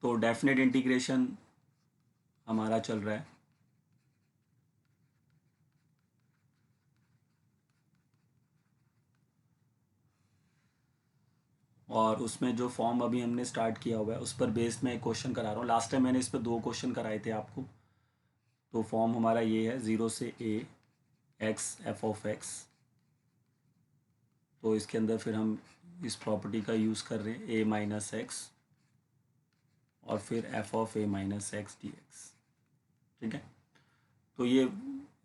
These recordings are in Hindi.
तो डेफिनेट इंटीग्रेशन हमारा चल रहा है, और उसमें जो फॉर्म अभी हमने स्टार्ट किया हुआ है उस पर बेस्ड मैं एक क्वेश्चन करा रहा हूँ। लास्ट टाइम मैंने इस पर 2 क्वेश्चन कराए थे आपको। तो फॉर्म हमारा ये है 0 से a x f of x। तो इसके अंदर फिर हम इस प्रॉपर्टी का यूज़ कर रहे हैं a माइनस एक्स और फिर f of a minus x D x. ठीक है, तो ये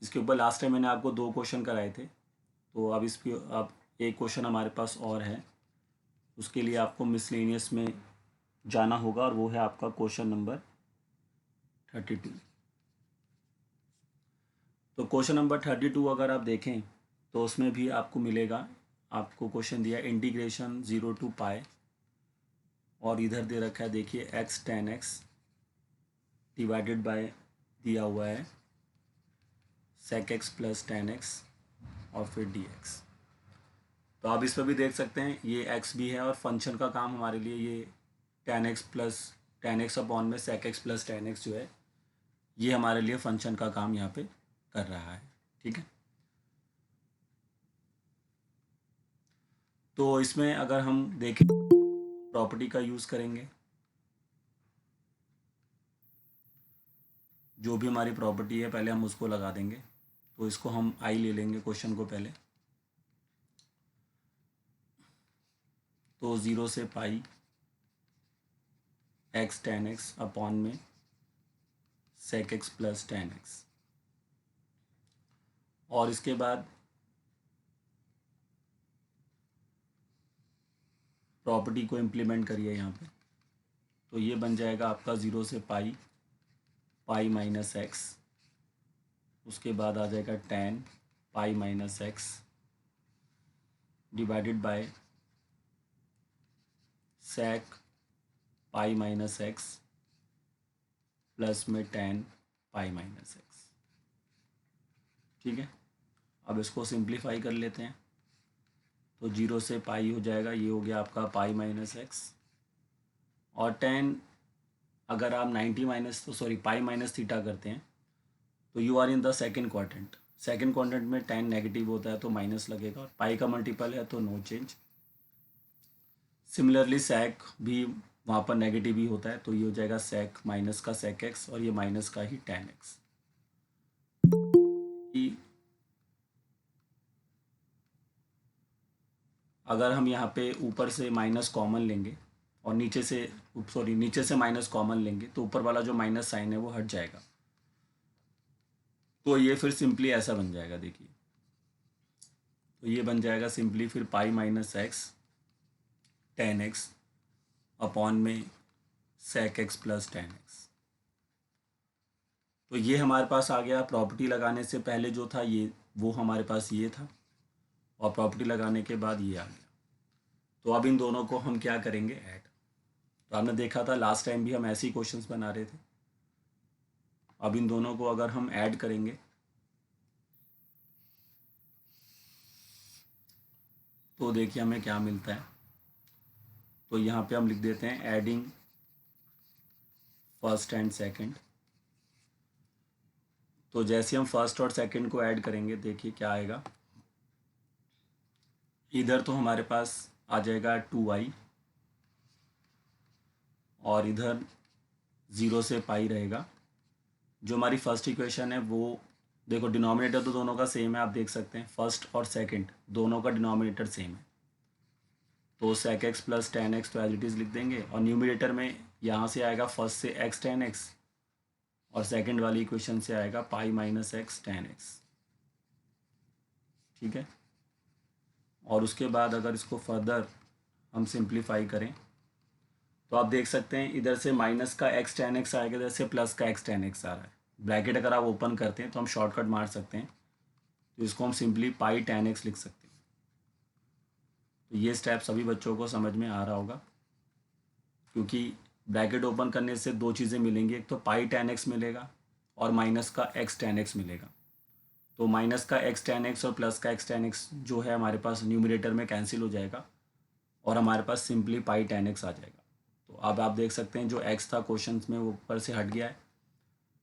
इसके ऊपर लास्ट टाइम मैंने आपको 2 क्वेश्चन कराए थे। तो अब इस पर अब एक क्वेश्चन हमारे पास और है, उसके लिए आपको मिसलेनियस में जाना होगा, और वो है आपका क्वेश्चन नंबर 32। तो क्वेश्चन नंबर 32 अगर आप देखें तो उसमें भी आपको मिलेगा, आपको क्वेश्चन दिया इंटीग्रेशन 0 टू पाई, और इधर दे रखा है देखिए x tan x divided by दिया हुआ है sec x plus tan x और फिर dx। तो आप इस पर भी देख सकते हैं ये x भी है, और फंक्शन का काम हमारे लिए ये tan x plus tan x upon में sec x plus tan x जो है ये हमारे लिए फंक्शन का काम यहाँ पे कर रहा है। ठीक है, तो इसमें अगर हम देखें प्रॉपर्टी का यूज़ करेंगे, जो भी हमारी प्रॉपर्टी है पहले हम उसको लगा देंगे। तो इसको हम आई ले लेंगे क्वेश्चन को पहले। तो 0 से पाई x tan x अपॉन में sec x plus tan x, और इसके बाद प्रॉपर्टी को इम्प्लीमेंट करिए यहाँ पे। तो ये बन जाएगा आपका 0 से पाई माइनस एक्स, उसके बाद आ जाएगा tan pi minus x divided by sec pi minus x plus में tan पाई माइनस एक्स। ठीक है, अब इसको सिंप्लीफाई कर लेते हैं। तो 0 से पाई हो जाएगा, ये हो गया आपका पाई माइनस एक्स, और tan अगर आप 90 माइनस तो सॉरी पाई माइनस थीटा करते हैं तो you are in the second quadrant. Second quadrant में tan नेगेटिव होता है तो माइनस लगेगा, और पाई का मल्टीपल है तो नो चेंज। सिमिलरली sec भी वहाँ पर नेगेटिव ही होता है, तो ये हो जाएगा sec माइनस का sec x और ये माइनस का ही tan x। अगर हम यहाँ पे ऊपर से माइनस कॉमन लेंगे और नीचे से माइनस कॉमन लेंगे तो ऊपर वाला जो माइनस साइन है वो हट जाएगा। तो ये फिर सिंपली ऐसा बन जाएगा, देखिए तो ये बन जाएगा सिंपली फिर pi minus x tan x upon में sec x plus tan x। तो ये हमारे पास आ गया। प्रॉपर्टी लगाने से पहले जो था ये वो हमारे पास ये था, और प्रॉपर्टी लगाने के बाद ये आ गया। तो अब इन दोनों को हम क्या करेंगे, ऐड। तो आपने देखा था लास्ट टाइम भी हम ऐसे ही क्वेश्चंस बना रहे थे। अब इन दोनों को अगर हम ऐड करेंगे तो देखिए हमें क्या मिलता है। तो यहाँ पे हम लिख देते हैं एडिंग फर्स्ट एंड सेकंड। तो जैसे हम फर्स्ट और सेकंड को ऐड करेंगे देखिए क्या आएगा। इधर तो हमारे पास आ जाएगा 2i, और इधर 0 से पाई रहेगा। जो हमारी फर्स्ट इक्वेशन है वो देखो डिनोमिनेटर तो दोनों का सेम है, आप देख सकते हैं फर्स्ट और सेकंड दोनों का डिनोमिनेटर सेम है। तो sec x plus tan x तो एज इट इज़ लिख देंगे, और न्यूमिनेटर में यहाँ से आएगा फर्स्ट से x tan x और सेकंड वाली इक्वेशन से आएगा pi minus x tan x। ठीक है, और उसके बाद अगर इसको फर्दर हम सिंप्लीफाई करें तो आप देख सकते हैं इधर से माइनस का x tan x आएगा, इधर से प्लस का x tan x आ रहा है। ब्रैकेट अगर आप ओपन करते हैं तो हम शॉर्टकट मार सकते हैं, तो इसको हम सिंपली पाई tan x लिख सकते हैं। तो ये स्टेप सभी बच्चों को समझ में आ रहा होगा, क्योंकि ब्रैकेट ओपन करने से 2 चीज़ें मिलेंगी, एक तो पाई tan x मिलेगा और माइनस का x tan x मिलेगा। तो माइनस का x tan x और प्लस का x tan x जो है हमारे पास न्यूमरेटर में कैंसिल हो जाएगा, और हमारे पास सिंपली पाई tan x आ जाएगा। तो अब आप देख सकते हैं जो एक्स था क्वेश्चन में वो ऊपर से हट गया है।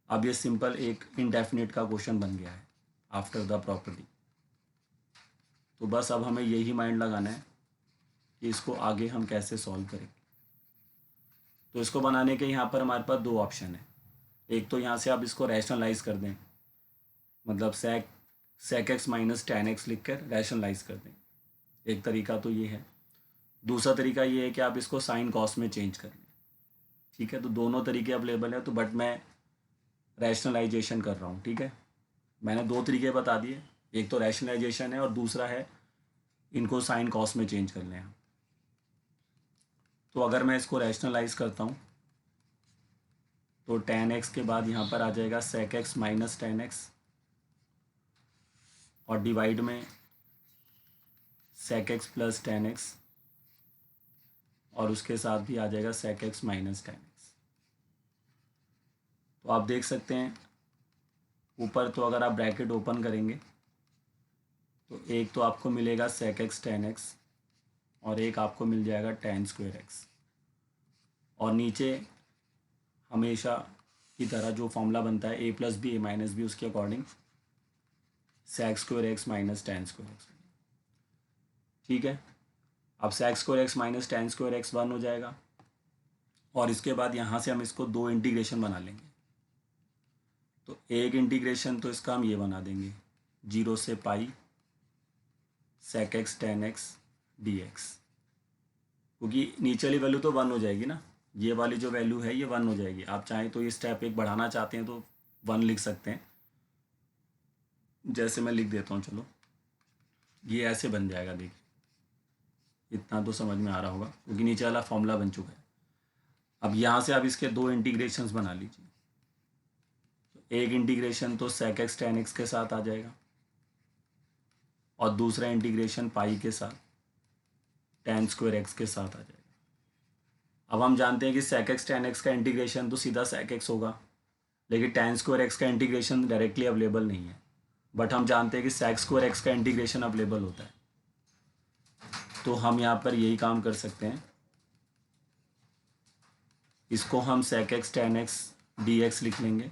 अब ये सिंपल एक इनडेफिनिट का क्वेश्चन बन गया है आफ्टर द प्रॉपर्टी। तो बस अब हमें यही माइंड लगाना है कि इसको आगे हम कैसे सॉल्व करेंगे। तो इसको बनाने के यहाँ पर हमारे पास दो ऑप्शन है। एक तो यहाँ से आप इसको रैशनलाइज कर दें, मतलब sec x minus tan x लिख कर रैशनलाइज कर दें, एक तरीका तो ये है। दूसरा तरीका ये है कि आप इसको साइन कॉस में चेंज कर लें। ठीक है, तो दोनों तरीके अवेलेबल है, तो बट मैं रैशनलाइजेशन कर रहा हूँ। ठीक है, मैंने दो तरीके बता दिए, एक तो रैशनलाइजेशन है और दूसरा है इनको साइन कॉस में चेंज कर लें। तो अगर मैं इसको रैशनलाइज करता हूँ तो tan x के बाद यहाँ पर आ जाएगा sec x minus tan x और डिवाइड में sec x plus tan x और उसके साथ भी आ जाएगा sec x minus tan x। तो आप देख सकते हैं ऊपर तो अगर आप ब्रैकेट ओपन करेंगे तो एक तो आपको मिलेगा sec x tan x और एक आपको मिल जाएगा tan स्क्वायर x, और नीचे हमेशा की तरह जो फॉर्मूला बनता है a plus B A minus B, उसके according sec square x minus tan square x। ठीक है, अब sec square x minus tan square x 1 हो जाएगा और इसके बाद यहाँ से हम इसको दो इंटीग्रेशन बना लेंगे। तो एक इंटीग्रेशन तो इसका हम ये बना देंगे 0 से पाई sec x tan x dx, क्योंकि नीचे वाली वैल्यू तो 1 हो जाएगी ना, ये वाली जो वैल्यू है ये 1 हो जाएगी। आप चाहें तो ये स्टेप एक बढ़ाना चाहते हैं तो 1 लिख सकते हैं, जैसे मैं लिख देता हूँ। चलो ये ऐसे बन जाएगा, देखिए इतना तो समझ में आ रहा होगा क्योंकि नीचे वाला फॉर्मूला बन चुका है। अब यहाँ से आप इसके दो इंटीग्रेशंस बना लीजिए। तो एक इंटीग्रेशन तो sec x tan x के साथ आ जाएगा और दूसरा इंटीग्रेशन पाई के साथ tan स्क्वायर x के साथ आ जाएगा। अब हम जानते हैं कि sec x tan x का इंटीग्रेशन तो सीधा sec x होगा, लेकिन tan स्क्वायर x का इंटीग्रेशन डायरेक्टली अवेलेबल नहीं है, बट हम जानते हैं कि sec स्क्वायर x का इंटीग्रेशन अवेलेबल होता है। तो हम यहाँ पर यही काम कर सकते हैं, इसको हम sec x tan x dx लिख लेंगे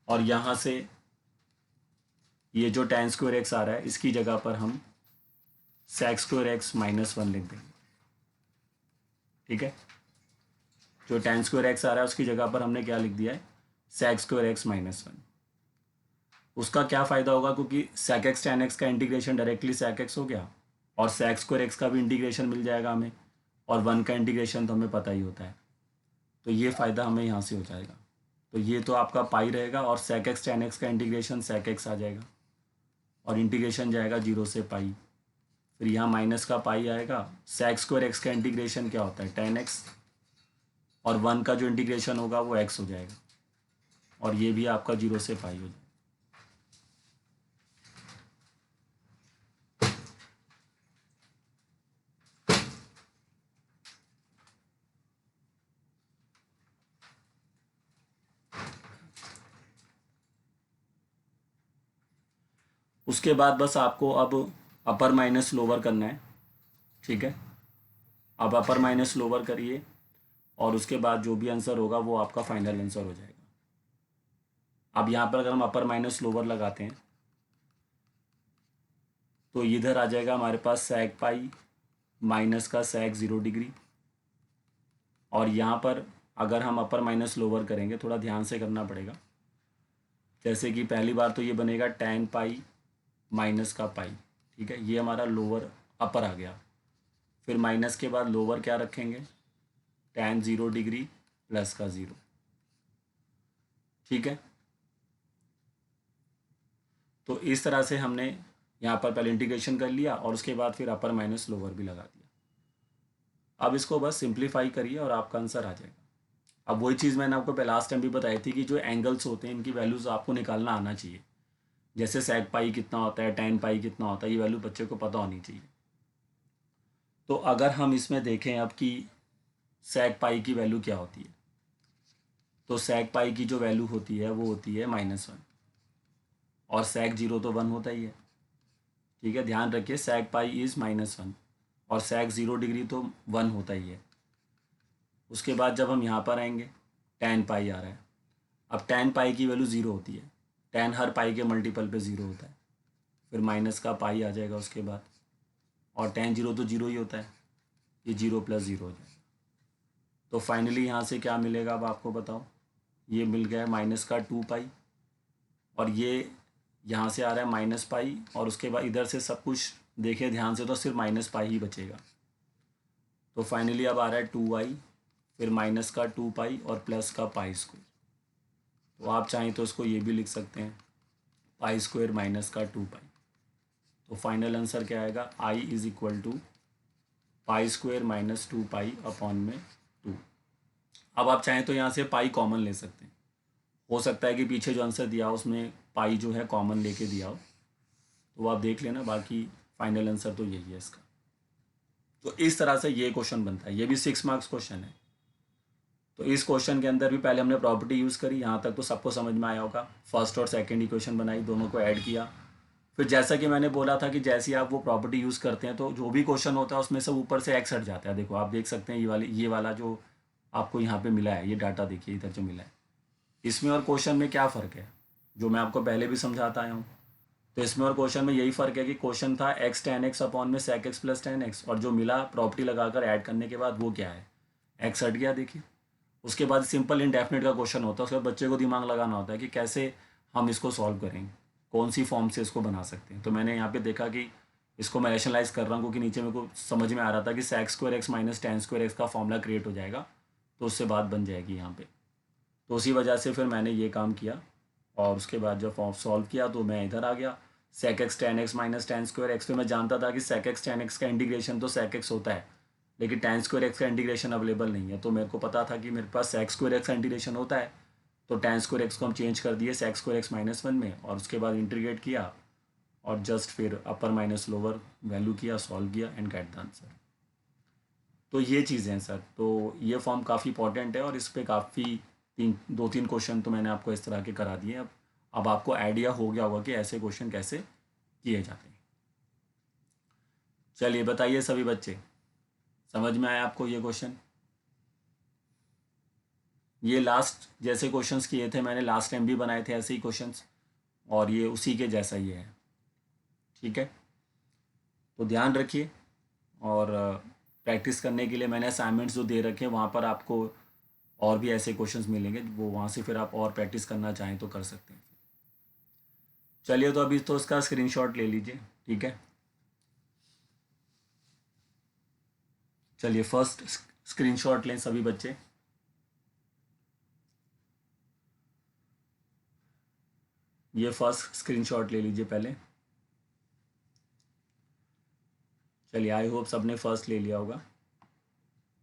और यहाँ से ये जो tan स्क्वायर x आ रहा है इसकी जगह पर हम sec स्क्वायर x माइनस 1 लिख देंगे। ठीक है, जो tan स्क्वायर x आ रहा है उसकी जगह पर हमने क्या लिख दिया है, sec स्क्वायर x माइनस 1। उसका क्या फ़ायदा होगा, क्योंकि sec x tan x का इंटीग्रेशन डायरेक्टली sec x हो गया और sec स्क्वायर x का भी इंटीग्रेशन मिल जाएगा हमें, और 1 का इंटीग्रेशन तो हमें पता ही होता है, तो ये फ़ायदा हमें यहाँ से हो जाएगा। तो ये तो आपका पाई रहेगा और sec x tan x का इंटीग्रेशन sec x आ जाएगा और इंटीग्रेशन जाएगा 0 से पाई, फिर यहाँ माइनस का पाई आएगा। sec स्क्वायर x का इंटीग्रेशन क्या होता है tan x, और 1 का जो इंटीग्रेशन होगा वो x हो जाएगा और ये भी आपका 0 से पाई हो जाएगा। उसके बाद बस आपको अब अपर माइनस लोअर करना है। ठीक है, अब अपर माइनस लोअर करिए और उसके बाद जो भी आंसर होगा वो आपका फाइनल आंसर हो जाएगा। अब यहाँ पर अगर हम अपर माइनस लोअर लगाते हैं तो इधर आ जाएगा हमारे पास sec पाई माइनस का sec 0 डिग्री, और यहाँ पर अगर हम अपर माइनस लोअर करेंगे थोड़ा ध्यान से करना पड़ेगा। जैसे कि पहली बार तो ये बनेगा tan पाई माइनस का पाई। ठीक है, ये हमारा लोअर अपर आ गया। फिर माइनस के बाद लोअर क्या रखेंगे, tan 0 डिग्री प्लस का 0। ठीक है, तो इस तरह से हमने यहाँ पर पहले इंटीग्रेशन कर लिया और उसके बाद फिर अपर माइनस लोअर भी लगा दिया। अब इसको बस सिंप्लीफाई करिए और आपका आंसर आ जाएगा। अब वही चीज़ मैंने आपको लास्ट टाइम भी बताई थी कि जो एंगल्स होते हैं इनकी वैल्यूज़ आपको निकालना आना चाहिए। जैसे sec पाई कितना होता है, tan पाई कितना होता है, ये वैल्यू बच्चे को पता होनी चाहिए। तो अगर हम इसमें देखें अब कि sec पाई की वैल्यू क्या होती है, तो sec पाई की जो वैल्यू होती है वो होती है -1 और sec 0 तो 1 होता ही है। ठीक है, ध्यान रखिए sec पाई इज़ -1 और sec 0 डिग्री तो 1 होता ही है। उसके बाद जब हम यहाँ पर आएंगे tan पाई आ रहा है। अब tan पाई की वैल्यू 0 होती है, tan हर पाई के मल्टीपल पे 0 होता है, फिर माइनस का पाई आ जाएगा उसके बाद, और tan 0 तो 0 ही होता है, ये 0 + 0 हो जाएगा। तो फाइनली यहाँ से क्या मिलेगा अब आपको बताओ, ये मिल गया है -2 पाई, और ये यहाँ से आ रहा है -पाई, और उसके बाद इधर से सब कुछ देखें ध्यान से तो सिर्फ -पाई ही बचेगा। तो फाइनली अब आ रहा है 2i, फिर -2 पाई और प्लस का पाई स्क्वायर। तो आप चाहें तो इसको ये भी लिख सकते हैं पाई स्क्वायर -2 पाई। तो फाइनल आंसर क्या आएगा, i = pi square -2 pi upon में 2। अब आप चाहें तो यहाँ से पाई कॉमन ले सकते हैं, हो सकता है कि पीछे जो आंसर दिया हो उसमें पाई जो है कॉमन लेके दिया हो, तो आप देख लेना, बाकी फाइनल आंसर तो यही है इसका। तो इस तरह से ये क्वेश्चन बनता है, ये भी 6 मार्क्स क्वेश्चन है। तो इस क्वेश्चन के अंदर भी पहले हमने प्रॉपर्टी यूज़ करी, यहाँ तक तो सबको समझ में आया होगा। फर्स्ट और सेकंड इक्वेशन बनाई, दोनों को ऐड किया, फिर जैसा कि मैंने बोला था कि जैसे ही आप वो प्रॉपर्टी यूज़ करते हैं तो जो भी क्वेश्चन होता है उसमें से ऊपर से एक्स हट जाता है। देखो आप देख सकते हैं ये वाला जो आपको यहाँ पे मिला है, ये डाटा देखिए इधर जो मिला है, इसमें और क्वेश्चन में क्या फ़र्क है, जो मैं आपको पहले भी समझाता आया हूँ। तो इसमें और क्वेश्चन में यही फ़र्क है कि क्वेश्चन था x tan x अपॉन में sec x + tan x, और जो मिला प्रॉपर्टी लगाकर ऐड करने के बाद वो क्या है, x हट गया। देखिए उसके बाद सिंपल इंडेफिनिट का क्वेश्चन होता है, उसके बाद बच्चे को दिमाग लगाना होता है कि कैसे हम इसको सॉल्व करेंगे, कौन सी फॉर्म से इसको बना सकते हैं। तो मैंने यहाँ पे देखा कि इसको मैं रैशनलाइज कर रहा हूँ, क्योंकि नीचे मेरे को समझ में आ रहा था कि sec² x - tan² x का फॉर्मूला क्रिएट हो जाएगा, तो उससे बात बन जाएगी यहाँ पे। तो उसी वजह से फिर मैंने ये काम किया, और उसके बाद जब फॉर्म सॉल्व किया तो मैं इधर आ गया sec x tan x - tan² x पे मैं जानता था कि sec x tan x का इंटीग्रेशन तो sec x होता है, लेकिन tan² x का इंटीग्रेशन अवेलेबल नहीं है। तो मेरे को पता था कि मेरे पास sec² x का इंटीग्रेशन होता है, तो tan² x को हम चेंज कर दिए sec² x - 1 में, और उसके बाद इंटीग्रेट किया और जस्ट फिर अपर माइनस लोअर वैल्यू किया, सॉल्व किया एंड गेट द आंसर। तो ये चीज़ें हैं सर। तो ये फॉर्म काफ़ी इंपॉर्टेंट है, और इस पर काफ़ी 2-3 क्वेश्चन तो मैंने आपको इस तरह के करा दिए। अब आपको आइडिया हो गया होगा कि ऐसे क्वेश्चन कैसे किए जाते हैं। चलिए बताइए सभी बच्चे, समझ में आया आपको ये क्वेश्चन? ये लास्ट जैसे क्वेश्चंस किए थे मैंने, लास्ट टाइम भी बनाए थे ऐसे ही क्वेश्चंस, और ये उसी के जैसा ही है। ठीक है, तो ध्यान रखिए, और प्रैक्टिस करने के लिए मैंने असाइनमेंट्स जो दे रखे हैं वहाँ पर आपको और भी ऐसे क्वेश्चंस मिलेंगे, वो वहाँ से फिर आप और प्रैक्टिस करना चाहें तो कर सकते हैं। चलिए, तो अभी तो इसका स्क्रीनशॉट ले लीजिए। ठीक है, चलिए फर्स्ट स्क्रीनशॉट लें सभी बच्चे। ये फर्स्ट स्क्रीनशॉट ले लीजिए पहले। चलिए, आई होप सबने फर्स्ट ले लिया होगा।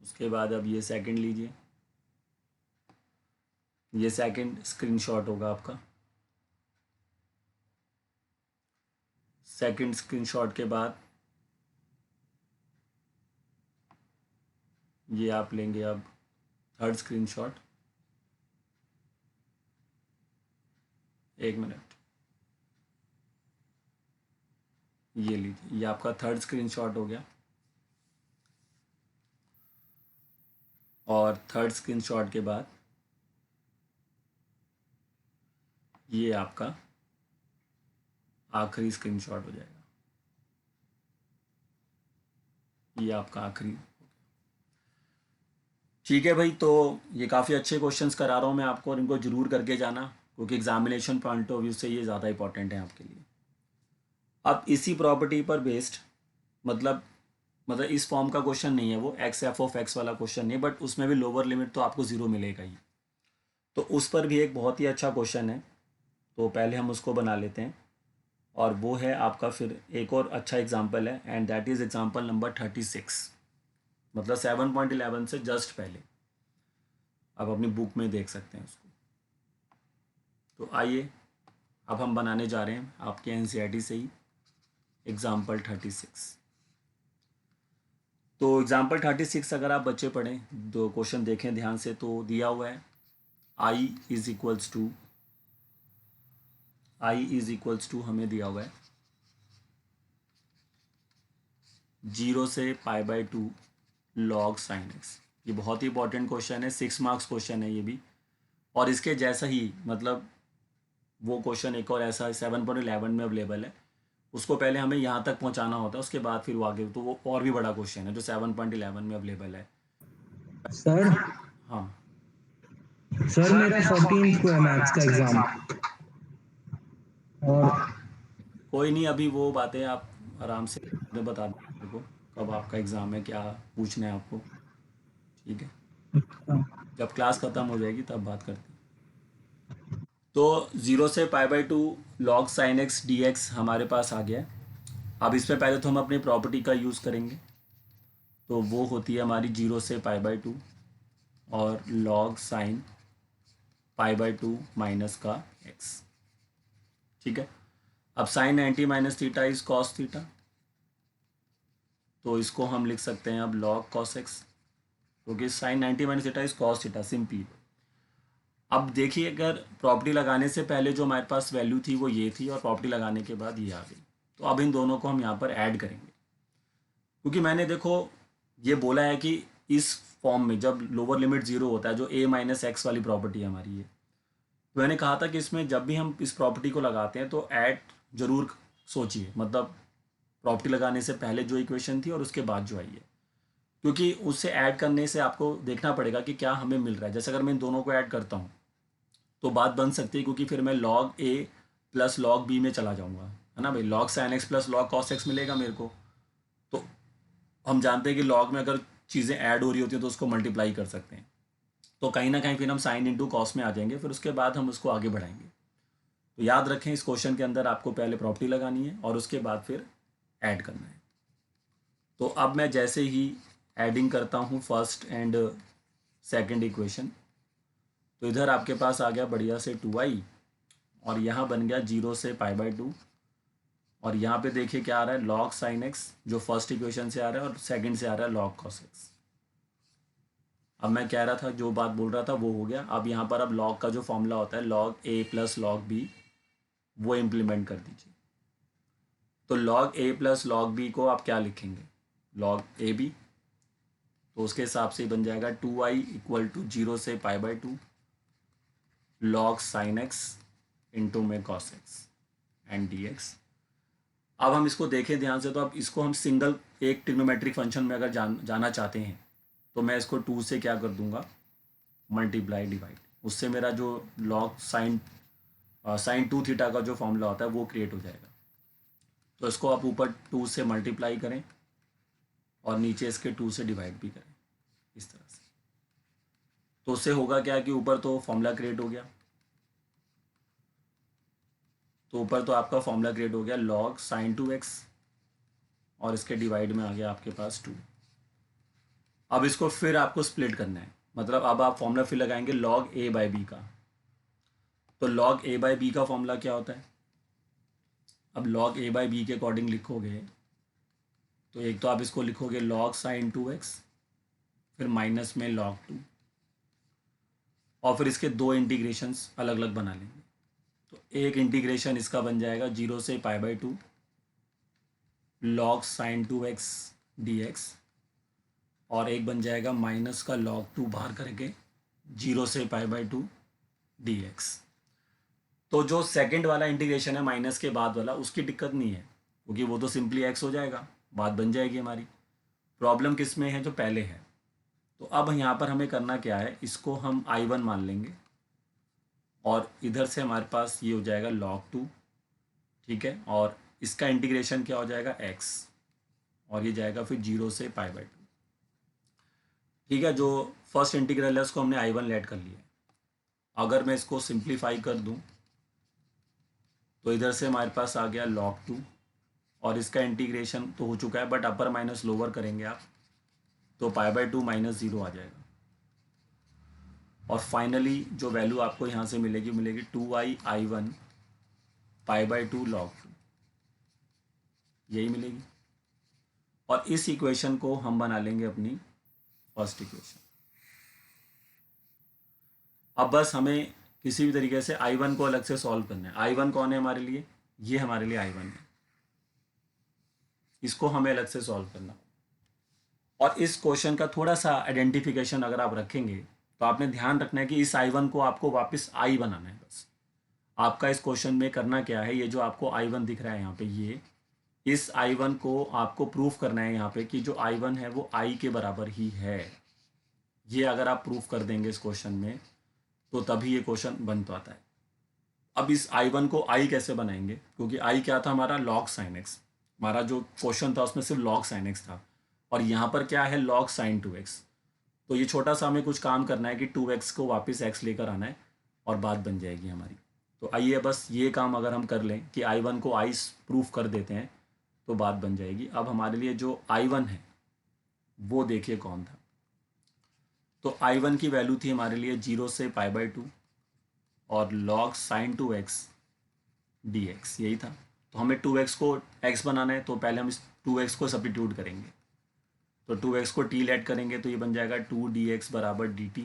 उसके बाद अब ये सेकंड लीजिए, ये सेकंड स्क्रीनशॉट होगा आपका। सेकंड स्क्रीनशॉट के बाद ये आप लेंगे अब थर्ड स्क्रीनशॉट। एक मिनट, ये लीजिए, ये आपका थर्ड स्क्रीनशॉट हो गया। और थर्ड स्क्रीनशॉट के बाद ये आपका आखिरी स्क्रीनशॉट हो जाएगा। ये आपका आखिरी। ठीक है भाई, तो ये काफ़ी अच्छे क्वेश्चंस करा रहा हूँ मैं आपको, और इनको जरूर करके जाना, क्योंकि एग्जामिनेशन पॉइंट ऑफ व्यू से ये ज़्यादा इंपॉर्टेंट है आपके लिए। अब इसी प्रॉपर्टी पर बेस्ड, मतलब इस फॉर्म का क्वेश्चन नहीं है वो, x(f(x) वाला क्वेश्चन नहीं, बट उसमें भी लोअर लिमिट तो आपको 0 मिलेगा ही। तो उस पर भी एक बहुत ही अच्छा क्वेश्चन है, तो पहले हम उसको बना लेते हैं। और वो है आपका, फिर एक और अच्छा एग्जाम्पल है, and that is example number 36, मतलब 7.11 से जस्ट पहले। आप अपनी बुक में देख सकते हैं उसको। तो आइए, अब हम बनाने जा रहे हैं आपके एनसीईआरटी से ही एग्जाम्पल 36। तो एग्जाम्पल 36 अगर आप बच्चे पढ़ें, दो क्वेश्चन देखें ध्यान से, तो दिया हुआ है i इज इक्वल्स टू हमें दिया हुआ है 0 से π/2 log sin x। ये बहुत ही इंपॉर्टेंट क्वेश्चन है, 6 मार्क्स क्वेश्चन है ये भी। और इसके जैसा ही मतलब वो क्वेश्चन एक और ऐसा 7.11 में अवेलेबल है, उसको पहले हमें यहाँ तक पहुँचाना होता है, उसके बाद फिर वो आगे, तो वो और भी बड़ा क्वेश्चन है जो 7.11 में अवेलेबल है। सर हाँ सर मेरा 14th को है मैथ्स का एग्जाम। और कोई नहीं, अभी वो बातें आप आराम से बता दें मेरे को, कब आपका एग्ज़ाम है, क्या पूछना है आपको, ठीक है? जब क्लास ख़त्म हो जाएगी तब बात करते हैं। तो 0 से π/2 log sin x dx हमारे पास आ गया है। अब इसमें पहले तो हम अपनी प्रॉपर्टी का यूज़ करेंगे, तो वो होती है हमारी 0 से π/2 और log sin π/2 माइनस का x, ठीक है? अब sine 90 minus theta is cos theta, तो इसको हम लिख सकते हैं अब log cos x, क्योंकि sine 90 minus theta is cos theta simply. अब देखिए, अगर प्रॉपर्टी लगाने से पहले जो हमारे पास वैल्यू थी वो ये थी, और प्रॉपर्टी लगाने के बाद ये आ गई, तो अब इन दोनों को हम यहाँ पर ऐड करेंगे, क्योंकि मैंने देखो ये बोला है कि इस फॉर्म में जब लोअर लिमिट 0 होता है, जो a माइनस एक्स वाली प्रॉपर्टी है हमारी ये, तो मैंने कहा था कि इसमें जब भी हम इस प्रॉपर्टी को लगाते हैं तो ऐड जरूर सोचिए, मतलब प्रॉपर्टी लगाने से पहले जो इक्वेशन थी और उसके बाद जो आई है, क्योंकि उससे ऐड करने से आपको देखना पड़ेगा कि क्या हमें मिल रहा है। जैसे अगर मैं इन दोनों को ऐड करता हूँ तो बात बन सकती है, क्योंकि फिर मैं log a plus log b में चला जाऊँगा, है ना भाई? log sin x plus log cos x मिलेगा मेरे को। तो हम जानते हैं कि log में अगर चीज़ें ऐड हो रही होती हैं तो उसको मल्टीप्लाई कर सकते हैं, तो कहीं ना कहीं फिर हम साइन इंटू कॉस में आ जाएंगे, फिर उसके बाद हम उसको आगे बढ़ाएंगे। तो याद रखें, इस क्वेश्चन के अंदर आपको पहले प्रॉपर्टी लगानी है और उसके बाद फिर ऐड करना है। तो अब मैं जैसे ही एडिंग करता हूँ फर्स्ट एंड सेकंड इक्वेशन, तो इधर आपके पास आ गया बढ़िया से 2i, और यहाँ बन गया 0 से π/2, और यहाँ पे देखिए क्या आ रहा है, log sin x, जो फर्स्ट इक्वेशन से आ रहा है, और सेकंड से आ रहा है log cos x। अब मैं कह रहा था, जो बात बोल रहा था वो हो गया। अब यहाँ पर अब log का जो फॉर्मूला होता है log a plus log b, वो इम्प्लीमेंट कर दीजिए। तो log a plus log b को आप क्या लिखेंगे, log a b, तो उसके हिसाब से बन जाएगा 2i इक्वल टू 0 से π/2 log sin x इंटू में cos x एंड dx। अब हम इसको देखें ध्यान से, तो अब इसको हम सिंगल एक ट्रिग्नोमेट्रिक फंक्शन में अगर जाना चाहते हैं, तो मैं इसको 2 से क्या कर दूंगा, मल्टीप्लाई डिवाइड, उससे मेरा जो log साइन 2 थीटा का जो फॉर्मूला होता है वो क्रिएट हो जाएगा। तो इसको आप ऊपर 2 से मल्टीप्लाई करें और नीचे इसके 2 से डिवाइड भी करें, इस तरह से। तो उससे होगा क्या कि ऊपर तो फॉर्मूला क्रिएट हो गया, तो ऊपर तो आपका फॉर्मूला क्रिएट हो गया log sin 2x, और इसके डिवाइड में आ गया आपके पास 2। अब इसको फिर आपको स्प्लिट करना है, मतलब अब आप फॉर्मूला फिर लगाएंगे log a बाई बी का। तो log a बाई बी का फॉर्मूला क्या होता है, अब log a बाई बी के अकॉर्डिंग लिखोगे तो एक तो आप इसको लिखोगे log sin 2x, फिर माइनस में log 2, और फिर इसके दो इंटीग्रेशंस अलग अलग बना लेंगे। तो एक इंटीग्रेशन इसका बन जाएगा 0 से π/2 log sin 2x dx, और एक बन जाएगा माइनस का log 2 बाहर करके 0 से π/2 dx। तो जो सेकंड वाला इंटीग्रेशन है माइनस के बाद वाला, उसकी दिक्कत नहीं है, क्योंकि वो तो सिंपली x हो जाएगा, बात बन जाएगी हमारी। प्रॉब्लम किस में है, जो पहले है। तो अब यहाँ पर हमें करना क्या है, इसको हम I1 मान लेंगे, और इधर से हमारे पास ये हो जाएगा log 2, ठीक है, और इसका इंटीग्रेशन क्या हो जाएगा x, और ये जाएगा फिर 0 से π/2, ठीक है। जो फर्स्ट इंटीग्रल है उसको हमने I1 लेट कर लिया। अगर मैं इसको सिंप्लीफाई कर दूं तो इधर से हमारे पास आ गया log 2, और इसका इंटीग्रेशन तो हो चुका है, बट अपर माइनस लोअर करेंगे आप तो π/2 माइनस 0 आ जाएगा, और फाइनली जो वैल्यू आपको यहाँ से मिलेगी 2i I1 π/2 log 2, यही मिलेगी। और इस इक्वेशन को हम बना लेंगे अपनी फर्स्ट इक्वेशन। अब बस हमें किसी भी तरीके से I1 को अलग से सॉल्व करना है। I1 कौन है हमारे लिए, ये हमारे लिए I1 है। इसको हमें अलग से सॉल्व करना। और इस क्वेश्चन का थोड़ा सा आइडेंटिफिकेशन अगर आप रखेंगे तो आपने ध्यान रखना है कि इस I1 को आपको वापस I बनाना है। बस आपका इस क्वेश्चन में करना क्या है, ये जो आपको I1 दिख रहा है यहाँ पे, ये इस I1 को आपको प्रूफ करना है यहाँ पे कि जो I1 है वो I के बराबर ही है। ये अगर आप प्रूफ कर देंगे इस क्वेश्चन में तो तभी ये क्वेश्चन बन पाता है। अब इस I1 को I कैसे बनाएंगे, क्योंकि I क्या था हमारा log sin x, हमारा जो क्वेश्चन था उसमें सिर्फ log sin x था और यहाँ पर क्या है log sin 2x। तो ये छोटा सा हमें कुछ काम करना है कि 2x को वापस x लेकर आना है और बात बन जाएगी हमारी। तो आइए बस ये काम अगर हम कर लें कि I1 को I प्रूफ कर देते हैं तो बात बन जाएगी। अब हमारे लिए जो I1 है वो देखिए कौन था। तो I1 की वैल्यू थी हमारे लिए 0 से π/2 और log sin 2x dx, यही था। तो हमें 2x को x बनाना है तो पहले हम इस 2x को सब्स्टिट्यूट करेंगे। तो 2x को t लेट करेंगे तो ये बन जाएगा 2 dx बराबर dt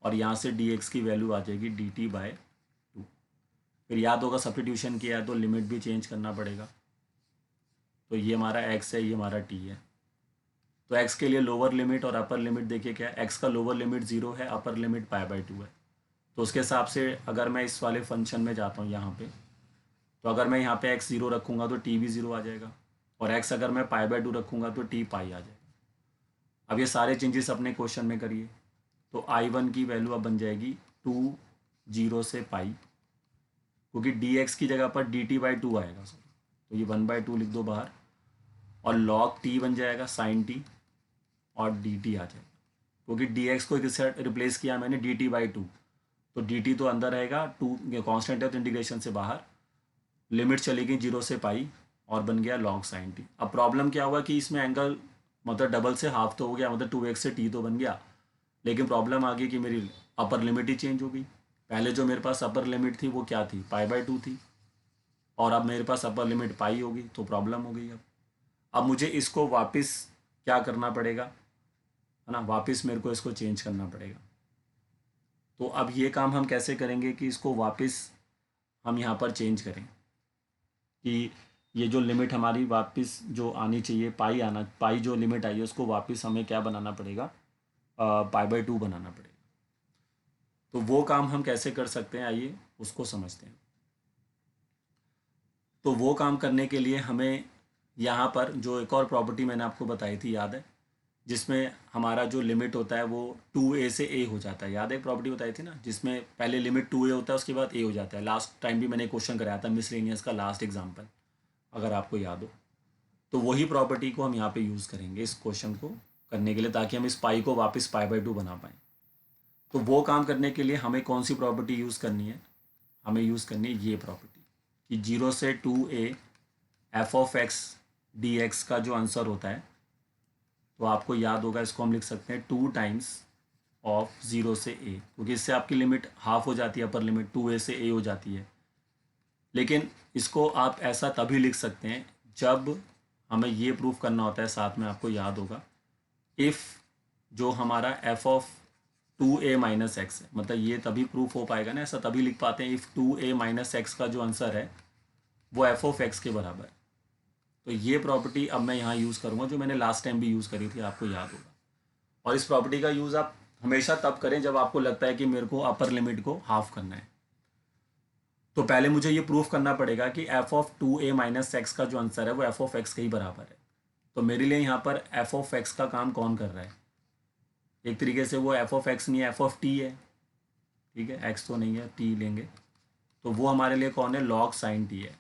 और यहाँ से dx की वैल्यू आ जाएगी dt/2। फिर याद होगा सब्स्टिट्यूशन किया है तो लिमिट भी चेंज करना पड़ेगा। तो ये हमारा x है, ये हमारा t है। तो x के लिए लोअर लिमिट और अपर लिमिट देखिए क्या है, x का लोअर लिमिट 0 है, अपर लिमिट π/2 है। तो उसके हिसाब से अगर मैं इस वाले फंक्शन में जाता हूँ यहाँ पे, तो अगर मैं यहाँ पे x 0 रखूँगा तो t भी 0 आ जाएगा और x अगर मैं π/2 रखूँगा तो t π आ जाएगा। अब ये सारे चेंजेस अपने क्वेश्चन में करिए। तो I1 की वैल्यू अब बन जाएगी 2 0 से π, क्योंकि dx की जगह पर dt/2 आएगा सर, तो ये 1/2 लिख दो बाहर और log t बन जाएगा sin t और dt आ जाएगा, क्योंकि dx को किससे रिप्लेस किया मैंने dt/2, तो dt तो अंदर रहेगा, 2 कांस्टेंट है तो इंटीग्रेशन से बाहर, लिमिट चलेगी 0 से π और बन गया log sin t। अब प्रॉब्लम क्या हुआ कि इसमें एंगल मतलब डबल से हाफ तो हो गया, मतलब 2x से t तो बन गया, लेकिन प्रॉब्लम आ गई कि मेरी अपर लिमिट ही चेंज हो गई। पहले जो मेरे पास अपर लिमिट थी वो क्या थी, π/2 थी और अब मेरे पास अपर लिमिट पाई होगी, तो प्रॉब्लम हो गई। अब मुझे इसको वापस क्या करना पड़ेगा, है ना, वापस मेरे को इसको चेंज करना पड़ेगा। तो अब ये काम हम कैसे करेंगे कि इसको वापस हम यहाँ पर चेंज करें कि ये जो लिमिट हमारी वापस जो आनी चाहिए पाई जो लिमिट आई है उसको वापस हमें क्या बनाना पड़ेगा, π/2 बनाना पड़ेगा। तो वो काम हम कैसे कर सकते हैं, आइए उसको समझते हैं। तो वो काम करने के लिए हमें यहाँ पर जो एक और प्रॉपर्टी मैंने आपको बताई थी, याद है, जिसमें हमारा जो लिमिट होता है वो 2a से a हो जाता है। याद है प्रॉपर्टी बताई थी ना, जिसमें पहले लिमिट 2a होता है उसके बाद a हो जाता है। लास्ट टाइम भी मैंने क्वेश्चन कराया था मिसलेनियस का लास्ट एग्जाम्पल, अगर आपको याद हो। तो वही प्रॉपर्टी को हम यहाँ पे यूज़ करेंगे इस क्वेश्चन को करने के लिए, ताकि हम इस पाई को वापस π/2 बना पाएँ। तो वो काम करने के लिए हमें कौन सी प्रॉपर्टी यूज़ करनी है, हमें यूज़ करनी है ये प्रॉपर्टी कि 0 से 2a f(x) dx का जो आंसर होता है, तो आपको याद होगा इसको हम लिख सकते हैं 2 टाइम्स ऑफ 0 से a, क्योंकि इससे आपकी लिमिट हाफ हो जाती है, अपर लिमिट 2a से a हो जाती है। लेकिन इसको आप ऐसा तभी लिख सकते हैं जब हमें ये प्रूफ करना होता है, साथ में आपको याद होगा, इफ़ जो हमारा f(2a - x) है, मतलब ये तभी प्रूफ हो पाएगा ना, ऐसा तभी लिख पाते हैं इफ़ 2a - x का जो आंसर है वो f(x) के बराबर है। तो ये प्रॉपर्टी अब मैं यहाँ यूज़ करूँगा जो मैंने लास्ट टाइम भी यूज़ करी थी, आपको याद होगा। और इस प्रॉपर्टी का यूज़ आप हमेशा तब करें जब आपको लगता है कि मेरे को अपर लिमिट को हाफ करना है। तो पहले मुझे ये प्रूफ करना पड़ेगा कि f(2a - x) का जो आंसर है वो f(x) के ही बराबर है। तो मेरे लिए यहाँ पर f(x) का काम कौन कर रहा है, एक तरीके से वो f(x) नहीं है, f(t) है, ठीक है, x तो नहीं है, t लेंगे, तो वो हमारे लिए कौन है, log sin t है।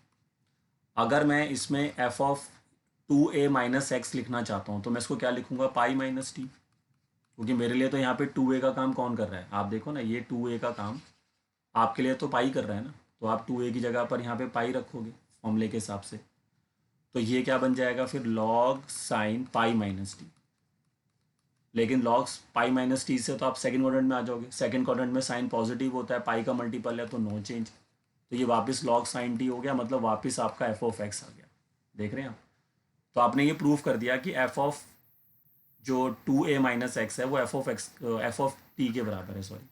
अगर मैं इसमें f(2a - x) लिखना चाहता हूँ तो मैं इसको क्या लिखूँगा, पाई - t, क्योंकि मेरे लिए तो यहाँ पे 2a का काम कौन कर रहा है, आप देखो ना, ये 2a का काम आपके लिए तो पाई कर रहा है ना, तो आप 2a की जगह पर यहाँ पे पाई रखोगे फॉर्मूले के हिसाब से। तो ये क्या बन जाएगा फिर, log sin पाई - t। लेकिन log पाई - t से तो आप सेकंड क्वाड्रेंट में आ जाओगे, सेकंड क्वाड्रेंट में साइन पॉजिटिव होता है, पाई का मल्टीपल है तो नो चेंज। तो ये वापस log sin t हो गया, मतलब वापस आपका f(x) आ गया। देख रहे हैं आप। तो आपने ये प्रूफ कर दिया कि जो 2a - x है वो f(t) के बराबर है, सॉरी,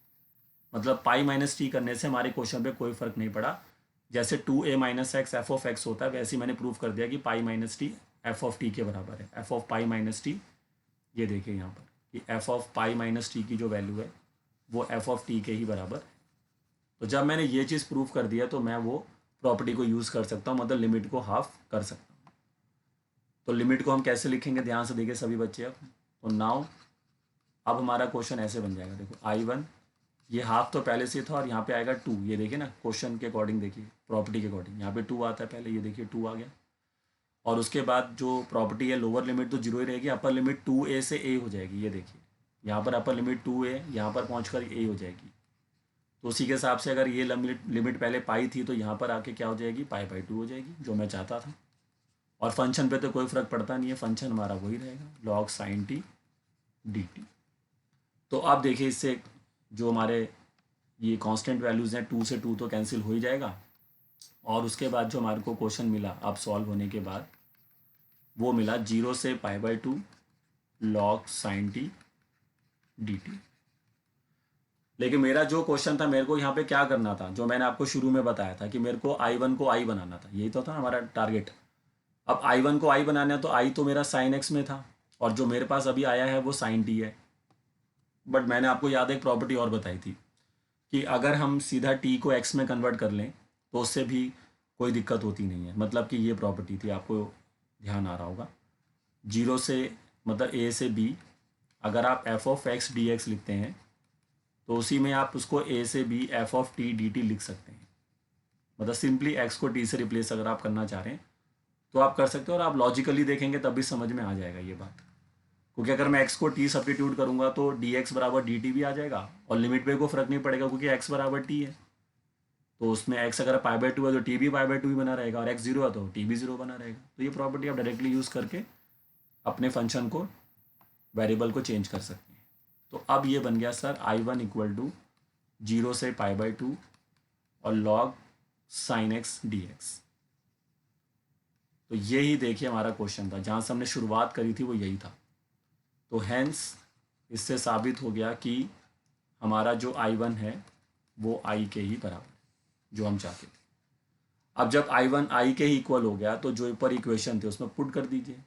मतलब पाई - t करने से हमारे क्वेश्चन पे कोई फ़र्क नहीं पड़ा। जैसे 2a - x f(x) होता है, वैसे ही मैंने प्रूफ कर दिया कि पाई - t एफ ऑफ टी के बराबर है, F of pi minus T. ये देखिए यहाँ पर कि F of pi minus T की जो वैल्यू है वो एफ ऑफ टी के ही बराबर है। तो जब मैंने ये चीज़ प्रूव कर दिया तो मैं वो प्रॉपर्टी को यूज़ कर सकता हूँ, मतलब लिमिट को हाफ कर सकता हूँ। तो लिमिट को हम कैसे लिखेंगे, ध्यान से देखिए सभी बच्चे। अब तो नाउ अब हमारा क्वेश्चन ऐसे बन जाएगा, देखो आई वन, ये हाफ तो पहले से था और यहाँ पे आएगा टू। ये देखिए ना क्वेश्चन के अकॉर्डिंग, देखिए प्रॉपर्टी के अकॉर्डिंग यहाँ पे टू आता है पहले, ये देखिए टू आ गया। और उसके बाद जो प्रॉपर्टी है लोअर लिमिट तो जीरो ही रहेगी, अपर लिमिट टू ए से ए हो जाएगी। ये देखिए यहाँ पर अपर लिमिट टू ए, यहाँ पर पहुँच कर ए हो जाएगी। तो उसी के हिसाब से अगर ये लिमिट पहले पाई थी तो यहाँ पर आके क्या हो जाएगी, पाई बाई टू हो जाएगी, जो मैं चाहता था। और फंक्शन पे तो कोई फ़र्क पड़ता नहीं है, फंक्शन हमारा वही रहेगा, log sign T D T. तो आप देखिए इससे जो हमारे ये कांस्टेंट वैल्यूज़ हैं, टू से टू तो कैंसिल हो ही जाएगा। और उसके बाद जो हमारे को क्वेश्चन मिला अब सॉल्व होने के बाद, वो मिला जीरो से pi by to log sign T D T. लेकिन मेरा जो क्वेश्चन था, मेरे को यहाँ पे क्या करना था, जो मैंने आपको शुरू में बताया था कि मेरे को आई वन को आई बनाना था, यही तो था हमारा टारगेट। अब आई वन को आई बनाना है तो आई तो मेरा साइन एक्स में था और जो मेरे पास अभी आया है वो साइन टी है। बट मैंने आपको याद एक प्रॉपर्टी और बताई थी कि अगर हम सीधा टी को एक्स में कन्वर्ट कर लें तो उससे भी कोई दिक्कत होती नहीं है। मतलब कि ये प्रॉपर्टी थी, आपको ध्यान आ रहा होगा, जीरो से मतलब ए से बी, अगर आप F of X D X लिखते हैं तो उसी में आप उसको ए से B F of T D T लिख सकते हैं। मतलब सिंपली एक्स को टी से रिप्लेस अगर आप करना चाह रहे हैं तो आप कर सकते हो, और आप लॉजिकली देखेंगे तब भी समझ में आ जाएगा ये बात। क्योंकि अगर मैं एक्स को टी सब्स्टिट्यूट करूंगा तो डी एक्स बराबर डी टी भी आ जाएगा और लिमिट पे कोई फर्क नहीं पड़ेगा क्योंकि एक्स बराबर टी है। तो उसमें एक्स अगर पाई बाई टू है तो टी भी पाई बाई टू ही बना रहेगा, और एक्स जीरो है तो टी भी जीरो बना रहेगा। तो ये प्रॉपर्टी आप डायरेक्टली यूज़ करके अपने फंक्शन को, वेरिएबल को चेंज कर सकते हैं। तो अब ये बन गया सर I one equal to zero से पाई बाई टू और log sine X D X. तो यही देखिए हमारा क्वेश्चन था, जहाँ से हमने शुरुआत करी थी वो यही था। तो हैंस इससे साबित हो गया कि हमारा जो आई वन है वो आई के ही बराबर, जो हम चाहते थे। अब जब आई वन आई के ही इक्वल हो गया तो जो ऊपर इक्वेशन थे उसमें पुट कर दीजिए।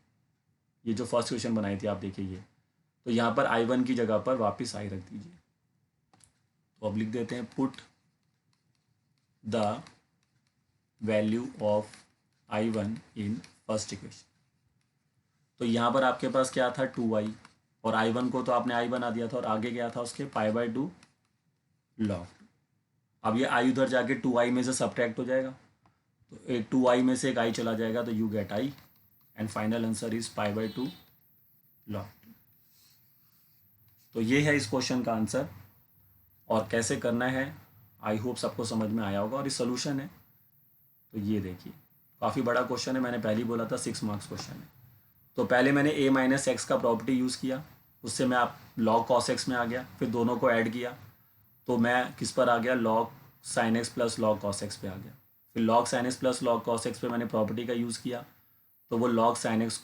ये जो फर्स्ट क्वेश्चन बनाई थी आप देखिए ये, तो यहाँ पर आई वन की जगह पर वापस आई रख दीजिए। तो अब लिख देते हैं put the value of I one in first equation. तो यहाँ पर आपके पास क्या था, टू आई, और आई वन को तो आपने आई बना दिया था और आगे क्या था उसके पाई बाई टू लॉग। अब ये आई उधर जाके टू आई में से सब्ट्रैक्ट हो जाएगा, तो एक टू आई में से एक आई चला जाएगा तो you get I, and final answer is pi by to log. तो ये है इस क्वेश्चन का आंसर, और कैसे करना है आई होप सबको समझ में आया होगा। और ये सोल्यूशन है, तो ये देखिए काफ़ी बड़ा क्वेश्चन है, मैंने पहले ही बोला था 6 मार्क्स क्वेश्चन है। तो पहले मैंने ए माइनस एक्स का प्रॉपर्टी यूज़ किया, उससे मैं आप लॉग कॉस एक्स में आ गया, फिर दोनों को ऐड किया तो मैं किस पर आ गया, log sine x plus log cos x पे आ गया। फिर log sine x plus log cos x पे मैंने प्रॉपर्टी का यूज़ किया तो वो log sine x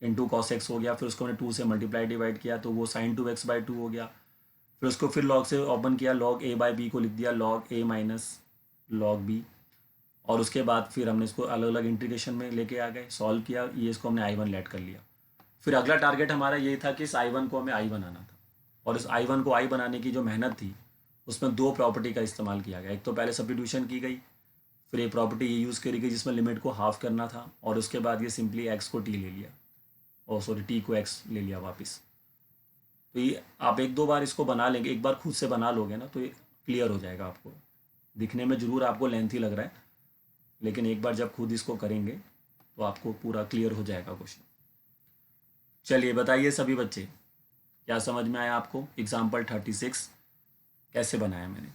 into cos x हो गया। फिर उसको मैंने 2 से मल्टीप्लाई डिवाइड किया तो वो साइन 2x बाई 2 हो गया। फिर उसको फिर लॉग से ओपन किया, लॉग ए बाई बी को लिख दिया लॉग ए माइनस लॉग बी, और उसके बाद फिर हमने इसको अलग अलग इंटीग्रेशन में लेके आ गए, सॉल्व किया, ये इसको हमने आई वन लेट कर लिया। फिर अगला टारगेट हमारा ये था कि इस आई वन को हमें आई बनाना था, और इस आई वन को आई बनाने की जो मेहनत थी उसमें 2 प्रॉपर्टी का इस्तेमाल किया गया। एक तो पहले सब्स्टिट्यूशन की गई, फिर ये प्रॉपर्टी ये यूज़ करी गई जिसमें लिमिट को हाफ करना था, और उसके बाद ये सिंपली एक्स को टी ले लिया, और सॉरी टी को एक्स ले लिया वापस। तो ये आप 1-2 बार इसको बना लेंगे, एक बार खुद से बना लोगे ना तो ये क्लियर हो जाएगा आपको। दिखने में ज़रूर आपको लेंथी लग रहा है, लेकिन एक बार जब खुद इसको करेंगे तो आपको पूरा क्लियर हो जाएगा क्वेश्चन। चलिए बताइए सभी बच्चे, क्या समझ में आया आपको? एग्जाम्पल 36 कैसे बनाया मैंने?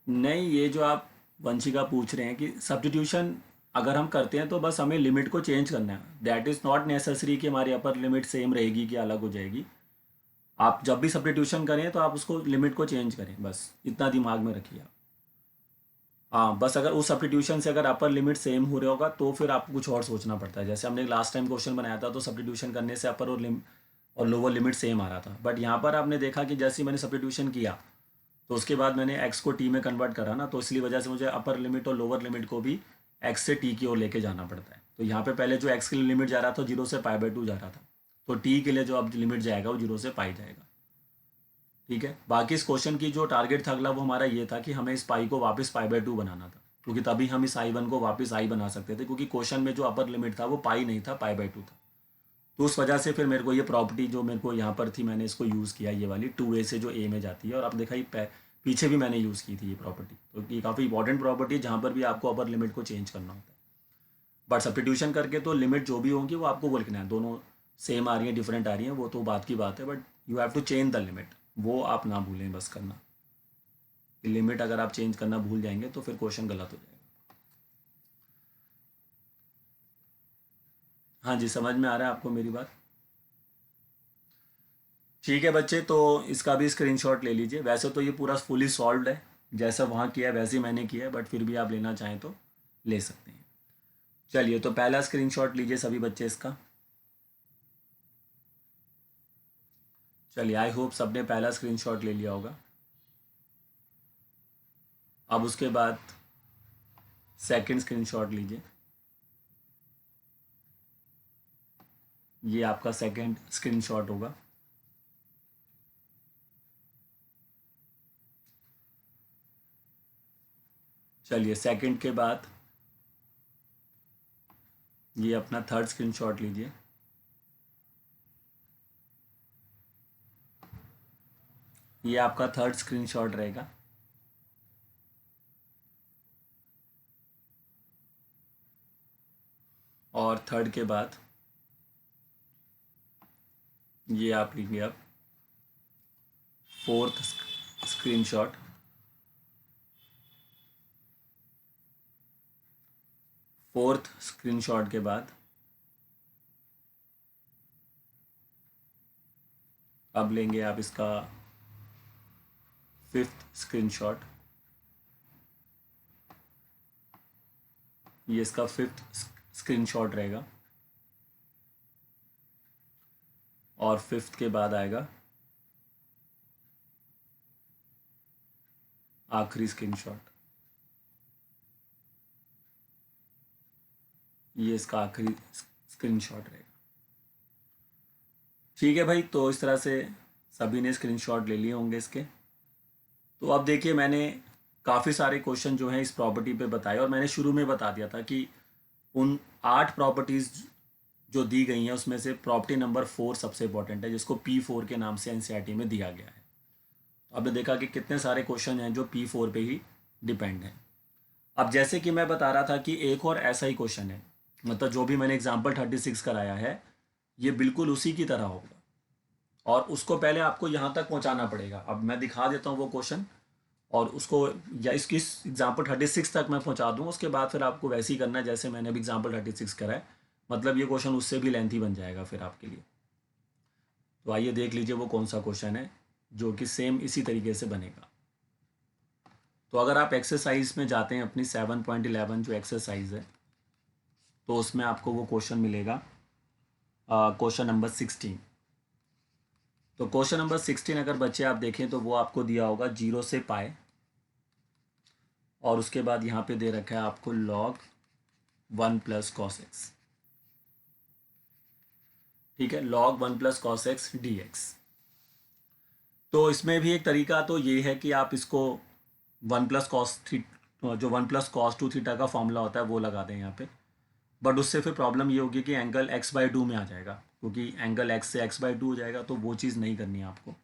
नहीं, ये जो आप वंशिका पूछ रहे हैं कि सब्स्टिट्यूशन अगर हम करते हैं तो बस हमें लिमिट को चेंज करना है, दैट इज़ नॉट नेसेसरी कि हमारी अपर लिमिट सेम रहेगी कि अलग हो जाएगी। आप जब भी सब्स्टिट्यूशन करें तो आप उसको लिमिट को चेंज करें, बस इतना दिमाग में रखिए आप। हाँ, बस अगर उस सब्स्टिट्यूशन से अगर अपर लिमिट सेम हो रहा होगा तो फिर आपको कुछ और सोचना पड़ता है। जैसे हमने लास्ट टाइम क्वेश्चन बनाया था तो सब्स्टिट्यूशन करने से अपर और लोअर लिमिट सेम आ रहा था, बट यहाँ पर आपने देखा कि जैसे ही मैंने सब्स्टिट्यूशन किया तो उसके बाद मैंने एक्स को टी में कन्वर्ट करा ना, तो इसलिए वजह से मुझे अपर लिमिट और लोअर लिमिट को भी एक्स से टी की ओर लेके जाना पड़ता है। तो यहाँ पे पहले जो एक्स के लिए लिमिट जा रहा था 0 से π/2 जा रहा था, तो टी के लिए जो अब लिमिट जाएगा वो 0 से पाई जाएगा। ठीक है, बाकी इस क्वेश्चन की जो टारगेट था अगला वो हमारा ये था कि हमें इस पाई को वापस π/2 बनाना था, क्योंकि तभी हम इस I1 को वापस आई बना सकते थे, क्योंकि क्वेश्चन में जो अपर लिमिट था वो पाई नहीं था, π/2 था। तो उस वजह से फिर मेरे को ये प्रॉपर्टी जो मेरे को यहाँ पर थी मैंने इसको यूज़ किया, ये वाली 2a से जो a में जाती है, और आप देखा ये पीछे भी मैंने यूज़ की थी ये प्रॉपर्टी। तो ये काफ़ी इंपॉर्टेंट प्रॉपर्टी है जहाँ पर भी आपको अपर लिमिट को चेंज करना होता है। बट सब्स्टिट्यूशन करके तो लिमिट जो भी होंगी वो आपको वो लिखना है, दोनों सेम आ रही हैं डिफरेंट आ रही हैं वो तो बात की बात है, but you have to change the limit, वो आप ना भूलें बस करना। लिमिट अगर आप चेंज करना भूल जाएंगे तो फिर क्वेश्चन गलत हो जाएगा। हाँ जी, समझ में आ रहा है आपको मेरी बात? ठीक है बच्चे, तो इसका भी स्क्रीनशॉट ले लीजिए। वैसे तो ये पूरा फुली सॉल्व्ड है, जैसा वहाँ किया है वैसे ही मैंने किया है, बट फिर भी आप लेना चाहें तो ले सकते हैं। चलिए, तो पहला स्क्रीनशॉट लीजिए सभी बच्चे इसका। चलिए, आई होप सबने पहला स्क्रीनशॉट ले लिया होगा। अब उसके बाद सेकंड स्क्रीनशॉट लीजिए, ये आपका सेकंड स्क्रीनशॉट होगा। चलिए, सेकंड के बाद ये अपना थर्ड स्क्रीनशॉट लीजिए। ये आपका थर्ड स्क्रीनशॉट रहेगा। और थर्ड के बाद ये आप लीजिए अब फोर्थ स्क्रीनशॉट। फोर्थ स्क्रीनशॉट के बाद अब लेंगे आप इसका फिफ्थ स्क्रीनशॉट। ये इसका फिफ्थ स्क्रीनशॉट रहेगा। और फिफ्थ के बाद आएगा आखिरी स्क्रीनशॉट। ये इसका आखिरी स्क्रीनशॉट रहेगा। ठीक है भाई, तो इस तरह से सभी ने स्क्रीनशॉट ले लिए होंगे इसके। तो अब देखिए, मैंने काफ़ी सारे क्वेश्चन जो हैं इस प्रॉपर्टी पे बताए, और मैंने शुरू में बता दिया था कि उन 8 प्रॉपर्टीज़ जो दी गई हैं उसमें से प्रॉपर्टी नंबर 4 सबसे इंपॉर्टेंट है, जिसको P4 के नाम से एनसीईआरटी में दिया गया है। आपने देखा कि कितने सारे क्वेश्चन हैं जो P4 पे ही डिपेंड हैं। अब जैसे कि मैं बता रहा था कि एक और ऐसा ही क्वेश्चन है, मतलब जो भी मैंने एग्जाम्पल 36 कराया है ये बिल्कुल उसी की तरह होगा, और उसको पहले आपको यहाँ तक पहुँचाना पड़ेगा। अब मैं दिखा देता हूँ वो क्वेश्चन, और उसको या इसकी एग्जाम्पल 36 तक मैं पहुँचा दूँ, उसके बाद फिर आपको वैसे ही करना है जैसे मैंने अभी एग्जाम्पल 36 करा है। मतलब ये क्वेश्चन उससे भी लेंथी बन जाएगा फिर आपके लिए। तो आइए देख लीजिए वो कौन सा क्वेश्चन है जो कि सेम इसी तरीके से बनेगा। तो अगर आप एक्सरसाइज में जाते हैं अपनी 7.11 जो एक्सरसाइज है, तो उसमें आपको वो क्वेश्चन मिलेगा क्वेश्चन नंबर 16। तो क्वेश्चन नंबर 16 अगर बच्चे आप देखें तो वो आपको दिया होगा 0 से पाए, और उसके बाद यहाँ पे दे रखा है आपको log 1 + cos x। ठीक है, log 1 + cos x dx। तो इसमें भी एक तरीका तो ये है कि आप इसको 1 + cos जो 1 + cos 2 थीटा का फॉर्मूला होता है वो लगा दें यहाँ पे। बट उससे फिर प्रॉब्लम ये होगी कि एंगल x/2 में आ जाएगा, क्योंकि एंगल x से x/2 हो जाएगा, तो वो चीज़ नहीं करनी है आपको।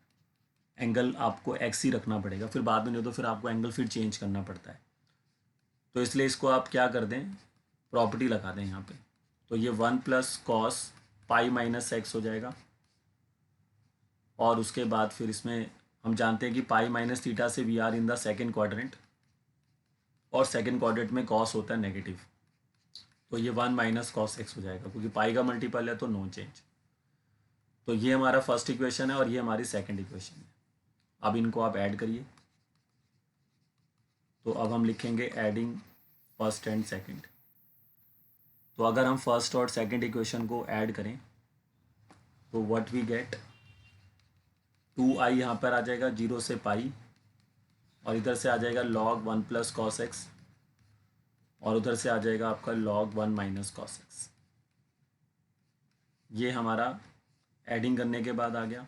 एंगल आपको x ही रखना पड़ेगा, फिर बाद में नहीं तो फिर आपको एंगल फिर चेंज करना पड़ता है। तो इसलिए इसको आप क्या कर दें, प्रॉपर्टी लगा दें यहाँ पे। तो ये 1 + cos π - x हो जाएगा, और उसके बाद फिर इसमें हम जानते हैं कि π - थीटा से we are in the second quadrant, और सेकेंड क्वाड्रेंट में cos होता है नेगेटिव, तो ये 1 - cos x हो जाएगा, क्योंकि पाई का मल्टीपल है तो नो चेंज। तो ये हमारा फर्स्ट इक्वेशन है और ये हमारी सेकंड इक्वेशन है। अब इनको आप ऐड करिए। तो अब हम लिखेंगे एडिंग फर्स्ट एंड सेकंड। तो अगर हम फर्स्ट और सेकंड इक्वेशन को ऐड करें तो व्हाट वी गेट, 2i यहाँ पर आ जाएगा 0 से पाई, और इधर से आ जाएगा log 1 प्लस कॉस एक्स, और उधर से आ जाएगा आपका log 1 माइनस कॉस एक्स। ये हमारा एडिंग करने के बाद आ गया।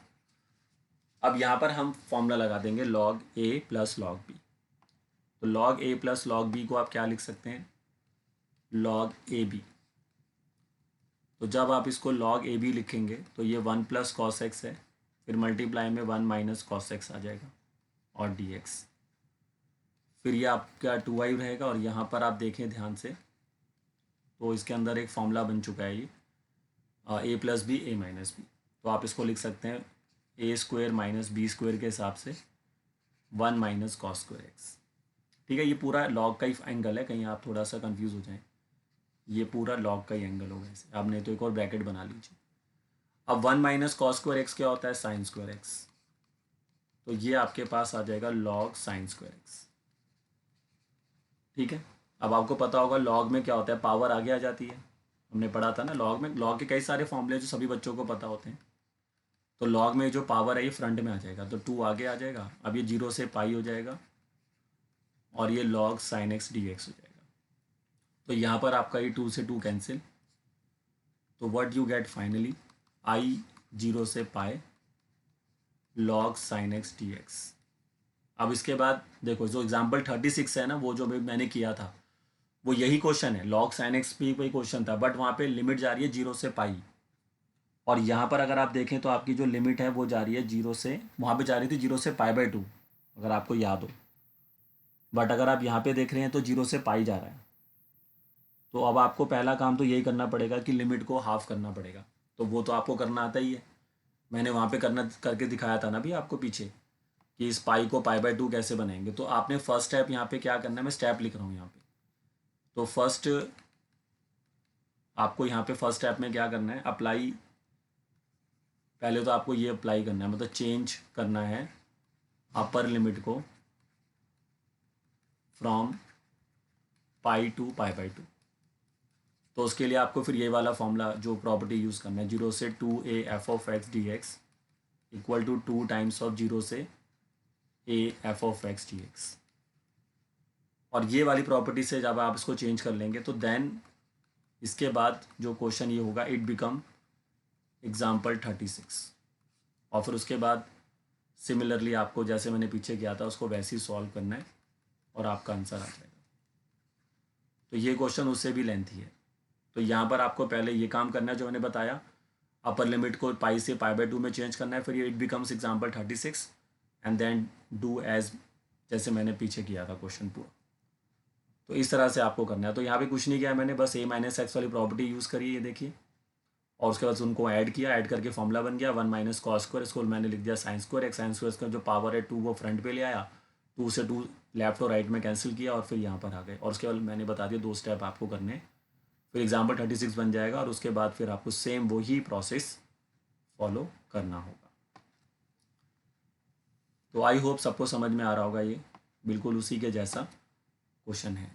अब यहाँ पर हम फॉर्मूला लगा देंगे log a plus log b। तो log a plus log b को आप क्या लिख सकते हैं, log ए बी। तो जब आप इसको log ए बी लिखेंगे तो ये 1 प्लस कॉस एक्स है, फिर मल्टीप्लाई में 1 माइनस कॉस एक्स आ जाएगा और डी एक्स। फिर ये आपका 2i रहेगा, और यहाँ पर आप देखें ध्यान से तो इसके अंदर एक फॉर्मूला बन चुका है ये ए plus B A minus B. तो आप इसको लिख सकते हैं ए स्क्वेयर माइनस बी स्क्वेयर के हिसाब से 1 माइनस कॉस स्क्वेयर एक्स। ठीक है, ये पूरा लॉग का ही एंगल है, कहीं आप थोड़ा सा कंफ्यूज हो जाएं। ये पूरा लॉग का ही एंगल होगा ऐसे, आप नहीं तो एक और ब्रैकेट बना लीजिए। अब 1 माइनस कॉस स्क्वायर एक्स क्या होता है, साइन स्क्वायर एक्स। तो ये आपके पास आ जाएगा लॉग साइन स्क्वायर एक्स। ठीक है, अब आपको पता होगा लॉग में क्या होता है, पावर आगे आ जाती है। हमने पढ़ा था ना लॉग में, लॉग के कई सारे फॉर्मूले जो सभी बच्चों को पता होते हैं। तो लॉग में जो पावर है ये फ्रंट में आ जाएगा, तो 2 आगे आ जाएगा। अब ये 0 से पाई हो जाएगा, और ये log sine X D x हो जाएगा। तो यहाँ पर आपका ये 2 से 2 कैंसिल, तो व्हाट यू गेट फाइनली, आई 0 से पाए log sine X D x. अब इसके बाद देखो जो एग्जाम्पल 36 है ना, वो जो भी मैंने किया था वो यही क्वेश्चन है, लॉग साइन एक्स भी वही क्वेश्चन था, बट वहाँ पे लिमिट जा रही है 0 से पाई। और यहाँ पर अगर आप देखें तो आपकी जो लिमिट है वो जा रही है 0 से, वहाँ पे जा रही थी 0 से पाई बाई 2, अगर आपको याद हो। बट अगर आप यहाँ पे देख रहे हैं तो 0 से पाई जा रहा है। तो अब आपको पहला काम तो यही करना पड़ेगा कि लिमिट को हाफ करना पड़ेगा। तो वो तो आपको करना आता ही है, मैंने वहाँ पे करना करके दिखाया था ना भी आपको पीछे, कि इस पाई को पाई बाई 2 कैसे बनाएंगे। तो आपने फर्स्ट स्टेप यहाँ पे क्या करना है, मैं स्टेप लिख रहा हूँ यहाँ पे। तो फर्स्ट आपको यहाँ पे फर्स्ट स्टेप में क्या करना है, अप्लाई। पहले तो आपको ये अप्लाई करना है, मतलब चेंज करना है अपर लिमिट को from pi to pi by 2। तो उसके लिए आपको फिर ये वाला फॉर्मूला जो प्रॉपर्टी यूज़ करना है, 0 से 2a F of X D X equal to 2 times of 0 से a F of X D X. और ये वाली प्रॉपर्टी से जब आप इसको चेंज कर लेंगे तो देन इसके बाद जो क्वेश्चन ये होगा, इट बिकम एग्जाम्पल 36। और फिर उसके बाद सिमिलरली आपको जैसे मैंने पीछे किया था उसको वैसे ही सॉल्व करना है और आपका आंसर आ जाएगा। तो ये क्वेश्चन उससे भी लेंथी है। तो यहाँ पर आपको पहले ये काम करना है जो मैंने बताया, अपर लिमिट को पाई से पाई बाई 2 में चेंज करना है, फिर ये it becomes example 36 and then do as जैसे मैंने पीछे किया था क्वेश्चन पूरा। तो इस तरह से आपको करना है। तो यहाँ पे कुछ नहीं किया मैंने, बस a माइनस एक्स वाली प्रॉपर्टी यूज़ करी, ये देखिए, और उसके बाद उनको ऐड किया, ऐड करके फॉर्मूला बन गया 1 माइनस कॉस स्क्वायर, इसको मैंने लिख दिया sine square x. Sine square का जो पावर है 2 वो फ्रंट पे ले आया, 2 से 2 लेफ्ट और राइट में कैंसिल किया और फिर यहाँ पर आ गए। और उसके बाद मैंने बता दिया 2 स्टेप आपको करने, फिर एग्जाम्पल 36 बन जाएगा, और उसके बाद फिर आपको सेम वही प्रोसेस फॉलो करना होगा। तो आई होप सबको समझ में आ रहा होगा, ये बिल्कुल उसी के जैसा क्वेश्चन है।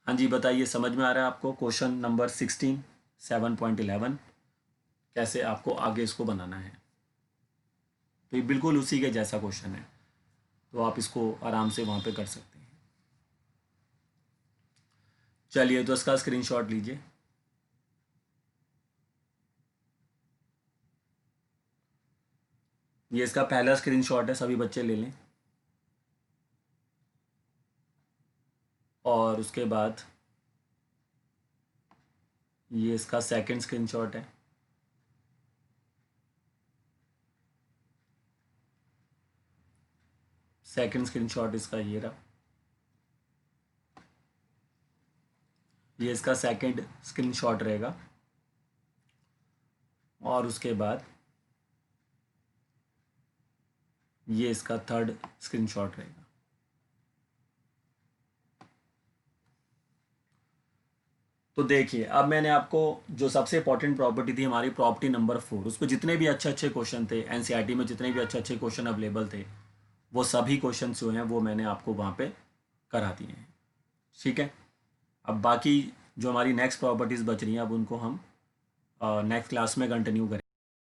हाँ जी बताइए, समझ में आ रहा है आपको क्वेश्चन नंबर 16 7.11 कैसे आपको आगे इसको बनाना है। तो ये बिल्कुल उसी के जैसा क्वेश्चन है, तो आप इसको आराम से वहाँ पे कर सकते हैं। चलिए तो इसका स्क्रीनशॉट लीजिए। ये इसका पहला स्क्रीनशॉट है, सभी बच्चे ले लें। और उसके बाद ये इसका सेकंड स्क्रीनशॉट है। सेकंड स्क्रीनशॉट इसका ये रहा, ये इसका सेकंड स्क्रीनशॉट रहेगा। और उसके बाद ये इसका थर्ड स्क्रीनशॉट रहेगा। तो देखिए अब मैंने आपको जो सबसे इंपॉर्टेंट प्रॉपर्टी थी हमारी प्रॉपर्टी नंबर 4, उस पर जितने भी अच्छे अच्छे क्वेश्चन थे एनसीईआरटी में, जितने भी अच्छे अच्छे क्वेश्चन अवेलेबल थे, वो सभी क्वेश्चन जो हैं वो मैंने आपको वहाँ पे करा दिए हैं। ठीक है, अब बाकी जो हमारी नेक्स्ट प्रॉपर्टीज़ बच रही हैं अब उनको हम नेक्स्ट क्लास में कंटिन्यू करेंगे।